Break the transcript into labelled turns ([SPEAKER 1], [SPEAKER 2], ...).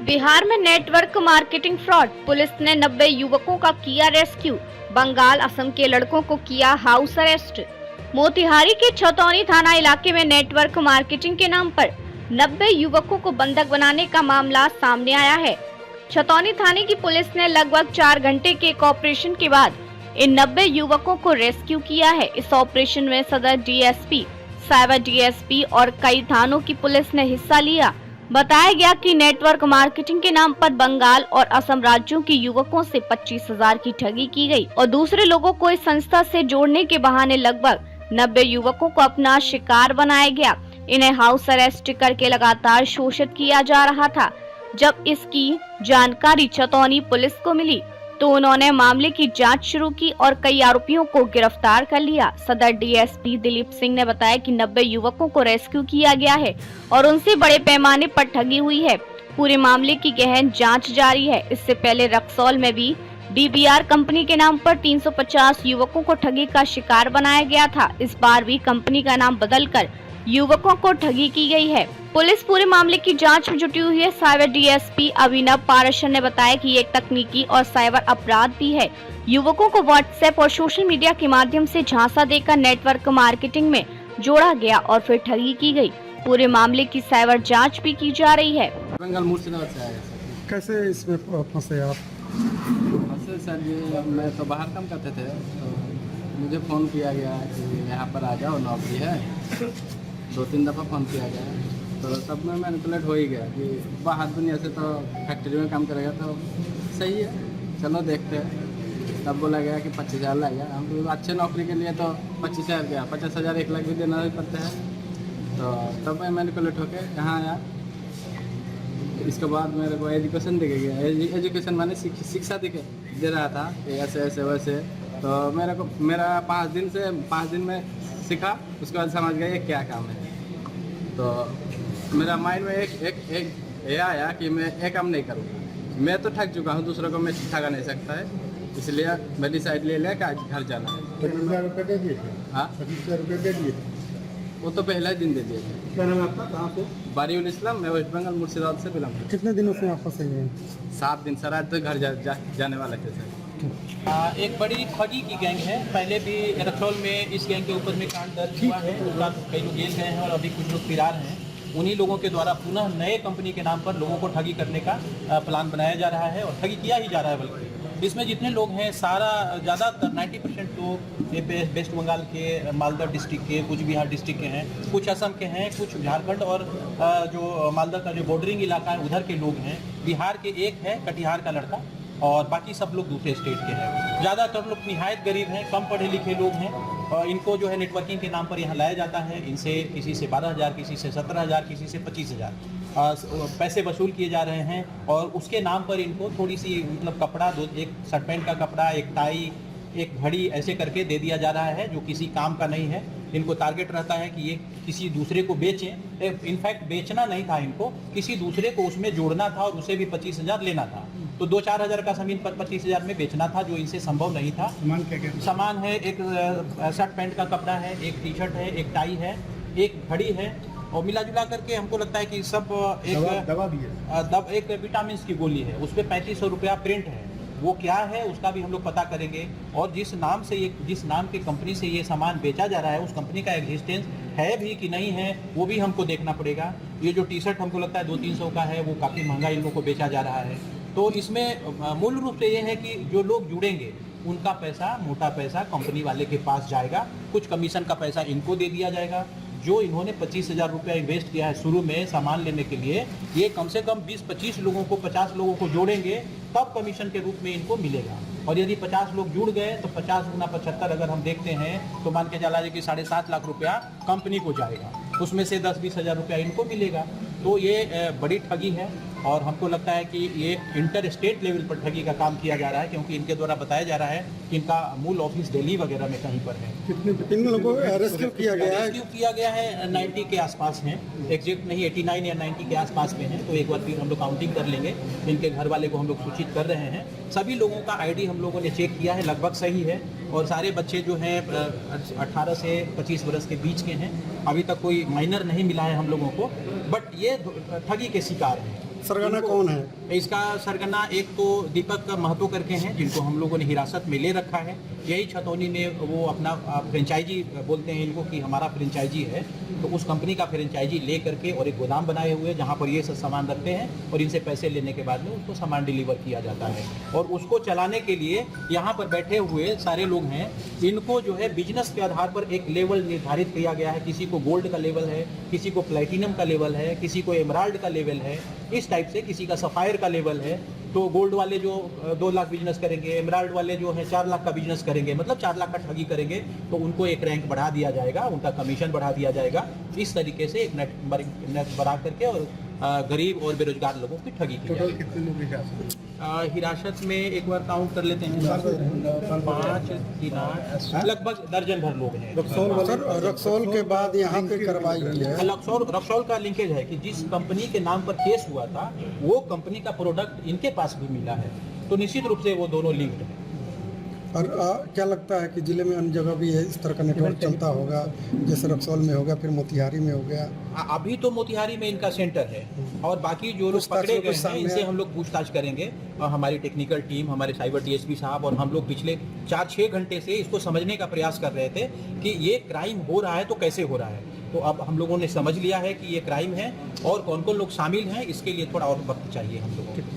[SPEAKER 1] बिहार में network marketing fraud, police ने 90 युवकों का किया रेस्क्यू। बंगाल असम के लड़कों को किया हाउस अरेस्ट। मोतिहारी के छतौनी थाना इलाके में नेटवर्क मार्केटिंग के नाम पर 90 युवकों को बंधक बनाने का मामला सामने आया है। छतौनी थाने की पुलिस ने लगभग 4 घंटे के एक ऑपरेशन के बाद इन 90 युवकों को रेस्क्यू किया है। इस ऑपरेशन में सदर डीएसपी, साइबर डीएसपी और कई थानों की पुलिस ने हिस्सा लिया। बताया गया कि नेटवर्क मार्केटिंग के नाम पर बंगाल और असम राज्यों के युवकों से 25,000 की ठगी की गई और दूसरे लोगों को इस संस्था से जोड़ने के बहाने लगभग 90 युवकों को अपना शिकार बनाया गया। इन्हें हाउस अरेस्ट करके लगातार शोषित किया जा रहा था। जब इसकी जानकारी छतौनी पुलिस को मिली तो उन्होंने मामले की जांच शुरू की और कई आरोपियों को गिरफ्तार कर लिया। सदर डीएसपी दिलीप सिंह ने बताया कि 90 युवकों को रेस्क्यू किया गया है और उनसे बड़े पैमाने पर ठगी हुई है। पूरे मामले की गहन जांच जारी है। इससे पहले रक्सौल में भी डीबीआर कंपनी के नाम पर 350 युवकों को ठगी का शिकार बनाया गया था। इस बार भी कंपनी का नाम बदलकर युवकों को ठगी की गई है। पुलिस पूरे मामले की जांच में जुटी हुई है। साइबर डीएसपी अभिनव पारशर ने बताया कि ये एक तकनीकी और साइबर अपराध भी है। युवकों को व्हाट्सएप और सोशल मीडिया के माध्यम से झांसा देकर नेटवर्क मार्केटिंग में जोड़ा गया और फिर ठगी की गई। पूरे मामले की साइबर जांच भी की जा रही है।
[SPEAKER 2] बंगाल मुर्शिदाबाद से आया सर।
[SPEAKER 3] कैसे इसमें फंसे आप?
[SPEAKER 2] फंसे सर जी, मैं तो बाहर काम करते थे, तो मुझे फ़ोन किया गया कि यहाँ पर आ जाओ, नौकरी है। 2-3 दफ़ा फ़ोन किया गया, तो सब में मैनिपुलेट हो ही गया कि बाहर दुनिया से तो फैक्ट्री में काम करेगा तो सही है, चलो देखते हैं। तब बोला गया कि 25,000 लगेगा। हम तो अच्छे नौकरी के लिए तो 25,000 गया, 50,000 1 लाख भी देना ही पड़ता है। तो तब मैं मैनिपुलेट होकर यहाँ आया। इसके बाद मेरे को एजुकेशन दे गया। एजुकेशन माने शिक्षा दे रहा था कि ऐसे ऐसे वैसे। तो मेरा 5 दिन में सीखा, उसके बाद समझ गया ये क्या काम है। तो मेरा माइंड में एक ये आया कि मैं ये काम नहीं करूँगा। मैं तो ठग चुका हूँ, दूसरों को मैं ठगा नहीं सकता है, इसलिए मैं डिसाइड ले लिया कि आज घर जाना है।
[SPEAKER 3] 25,000 रुपये दे दिए थे?
[SPEAKER 2] हाँ,
[SPEAKER 3] 25,000 रुपये दे दिए थे।
[SPEAKER 2] वो तो पहला दिन दे दिए थे।
[SPEAKER 3] क्या नाम है आपका? कहाँ से?
[SPEAKER 2] बारीउल इस्लाम, मैं वेस्ट बंगाल मुर्शिदाबाद से बिलोंग करता
[SPEAKER 3] कितने दिनों से आप फंसे हुए हैं?
[SPEAKER 2] हूँ। 7 दिन सर, आज तो घर जाने वाले थे सर।
[SPEAKER 4] एक बड़ी ठगी की गैंग है। पहले भी रक्सौल में इस गैंग के ऊपर में कांड दर्ज हुआ है। उसका कई लोग जेल गए हैं और अभी कुछ लोग फरार हैं। उन्हीं लोगों के द्वारा पुनः नए कंपनी के नाम पर लोगों को ठगी करने का प्लान बनाया जा रहा है और ठगी किया ही जा रहा है। बल्कि इसमें जितने लोग हैं सारा ज़्यादातर 90% लोग वेस्ट बंगाल के, मालदा डिस्ट्रिक्ट के, कुछ बिहार डिस्ट्रिक्ट के हैं, कुछ असम के हैं, कुछ झारखंड और जो मालदा का जो बॉर्डरिंग इलाका है उधर के लोग हैं। बिहार के एक है कटिहार का लड़का और बाकी सब लोग दूसरे स्टेट के हैं। ज़्यादातर लोग निहायत गरीब हैं, कम पढ़े लिखे लोग हैं और इनको जो है नेटवर्किंग के नाम पर यहाँ लाया जाता है। इनसे किसी से 12,000, किसी से 17,000, किसी से 25,000 पैसे वसूल किए जा रहे हैं और उसके नाम पर इनको थोड़ी सी मतलब कपड़ा, एक शर्ट पैंट का कपड़ा, एक टाई, एक घड़ी ऐसे करके दे दिया जा रहा है जो किसी काम का नहीं है। इनको टारगेट रहता है कि ये किसी दूसरे को बेचें। इनफैक्ट बेचना नहीं था, इनको किसी दूसरे को उसमें जोड़ना था और उसे भी 25,000 लेना था। तो 2-4 हज़ार का ज़मीन पर 25,000 में बेचना था, जो इनसे संभव नहीं था।
[SPEAKER 3] सामान क्या क्या?
[SPEAKER 4] सामान है, एक शर्ट पैंट का कपड़ा है, एक टी शर्ट है, एक टाई है, एक घड़ी है और मिला जुला करके हमको लगता है कि सब
[SPEAKER 3] दवा भी है?
[SPEAKER 4] एक विटामिन की गोली है, उस पर 3500 रुपया प्रिंट है। वो क्या है उसका भी हम लोग पता करेंगे और जिस नाम की कंपनी से ये सामान बेचा जा रहा है उस कंपनी का एग्जिस्टेंस है भी कि नहीं है वो भी हमको देखना पड़ेगा। ये जो टी शर्ट हमको लगता है 200-300 का है, वो काफ़ी महंगा इन लोगों को बेचा जा रहा है। तो इसमें मूल रूप से ये है कि जो लोग जुड़ेंगे उनका पैसा, मोटा पैसा कंपनी वाले के पास जाएगा, कुछ कमीशन का पैसा इनको दे दिया जाएगा। जो इन्होंने 25,000 रुपया इन्वेस्ट किया है शुरू में सामान लेने के लिए, ये कम से कम 20-25 लोगों को, 50 लोगों को जोड़ेंगे तब कमीशन के रूप में इनको मिलेगा। और यदि 50 लोग जुड़ गए तो 50 गुना 75 अगर हम देखते हैं तो मान के चला जाए कि 7.5 लाख रुपया कंपनी को जाएगा, उसमें से 10-20 हज़ार रुपया इनको मिलेगा। तो ये बड़ी ठगी है और हमको लगता है कि ये इंटर स्टेट लेवल पर ठगी का काम किया जा रहा है, क्योंकि इनके द्वारा बताया जा रहा है कि इनका मूल ऑफिस दिल्ली वगैरह में कहीं पर है।
[SPEAKER 3] कितने लोगों को रेस्क्यू किया गया है?
[SPEAKER 4] रेस्क्यू किया गया है 90 के आसपास हैं, एग्जैक्ट नहीं 89 या 90 के आसपास में हैं। तो एक बार फिर हम लोग काउंटिंग कर लेंगे। इनके घर वाले को हम लोग सूचित कर रहे हैं। सभी लोगों का आईडी हम लोगों ने चेक किया है, लगभग सही है और सारे बच्चे जो हैं 18 से 25 वर्ष के बीच के हैं। अभी तक कोई माइनर नहीं मिला है हम लोगों को, बट ये ठगी के शिकार हैं।
[SPEAKER 3] सरगना
[SPEAKER 4] इनको-
[SPEAKER 3] कौन है?
[SPEAKER 4] इसका सरगना एक तो दीपक महतो करके हैं, जिनको हम लोगों ने हिरासत में ले रखा है। यही छतौनी ने वो अपना फ्रेंचाइजी बोलते हैं इनको कि हमारा फ्रेंचाइजी है, तो उस कंपनी का फ्रेंचाइजी ले करके और एक गोदाम बनाए हुए जहाँ पर ये सब सामान रखते हैं और इनसे पैसे लेने के बाद में उसको सामान डिलीवर किया जाता है। और उसको चलाने के लिए यहाँ पर बैठे हुए सारे लोग हैं, इनको जो है बिजनेस के आधार पर एक लेवल निर्धारित किया गया है। किसी को गोल्ड का लेवल है, किसी को प्लेटिनम का लेवल है, किसी को एमराल्ड का लेवल है, इस टाइप से किसी का सफायर का लेवल है। तो गोल्ड वाले जो 2 लाख बिजनेस करेंगे, एमराल्ड वाले जो है 4 लाख का बिजनेस करेंगे, मतलब 4 लाख का ठगी करेंगे, तो उनको एक रैंक बढ़ा दिया जाएगा, उनका कमीशन बढ़ा दिया जाएगा। इस तरीके से एक नेट बढ़ा करके और गरीब और बेरोजगार लोगों की ठगी की
[SPEAKER 3] टोटल
[SPEAKER 4] जाएगी।
[SPEAKER 3] कितने लोग हिरासत?
[SPEAKER 4] हिरासत में एक बार काउंट कर लेते हैं, 5, 3, 8, लगभग दर्जन भर लोग हैं।
[SPEAKER 3] सर रक्सौल के बाद यहाँ पे कार्रवाई हुई है।
[SPEAKER 4] रक्सौल का लिंकेज है कि जिस कंपनी के नाम पर केस हुआ था वो कंपनी का प्रोडक्ट इनके पास भी मिला है, तो निश्चित रूप से वो दोनों लिंक्ड हैं।
[SPEAKER 3] और क्या लगता है कि जिले में अन्य जगह भी है इस तरह का नेटवर्क चलता होगा, जैसे रक्सौल में हो गया, फिर मोतिहारी में हो गया?
[SPEAKER 4] अभी तो मोतिहारी में इनका सेंटर है और बाकी जो लोग पकड़े गए हैं इनसे हम लोग पूछताछ करेंगे। और हमारी टेक्निकल टीम, हमारे साइबर टीएसपी साहब और हम लोग पिछले 4-6 घंटे से इसको समझने का प्रयास कर रहे थे कि ये क्राइम हो रहा है तो कैसे हो रहा है। तो अब हम लोगों ने समझ लिया है कि ये क्राइम है और कौन कौन लोग शामिल हैं, इसके लिए थोड़ा और वक्त चाहिए हम लोगों को।